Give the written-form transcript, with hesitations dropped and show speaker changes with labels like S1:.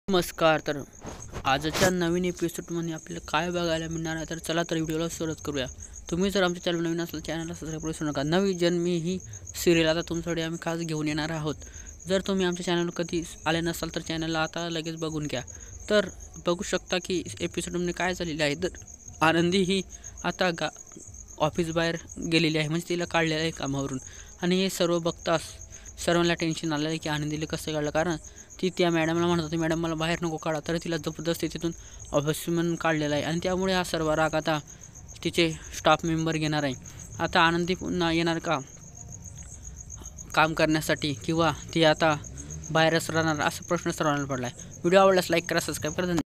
S1: नमस्कार. तर आजच्या नवीन एपिसोडमध्ये आपल्याला काय बघायला मिळणार आहे, तर चला तर व्हिडिओला सुरुवात करूया. तुम्ही जर आमच्या चॅनल नवीन असाल चॅनलला सबस्क्राईब करू विसरू नका. नवी जन्मी ही सिरियल आता तुमच्यासाठी आम्ही खास घेऊन येणार आहोत. जर तुम्ही आमच्या चॅनलवर कधी आले नसाल तर चॅनलला आता लगेच बघून घ्या. तर बघू शकता की एपिसोडमध्ये काय झालेलं आहे. तर आनंदी ही आता ऑफिस बाहेर गेलेली आहे, म्हणजे तिला काढलेलं आहे कामावरून. आणि हे सर्व बघताच सर्वांना टेन्शन आलं आहे की आनंदीला कसं काढलं, कारण ती त्या मॅडमला म्हणत होती मॅडम मला बाहेर नको काढा, तर तिला जबरदस्ती तिथून ऑफिस म्हणून काढलेलं आहे. आणि त्यामुळे हा सर्व राग आता तिचे स्टाफ मेंबर घेणार आहे. आता आनंदी पुन्हा येणार का काम करण्यासाठी, किंवा ती आता बाहेरच राहणार, असा प्रश्न सर्वांना पडला आहे. व्हिडिओ आवडल्यास लाईक करा, सबस्क्राईब करा.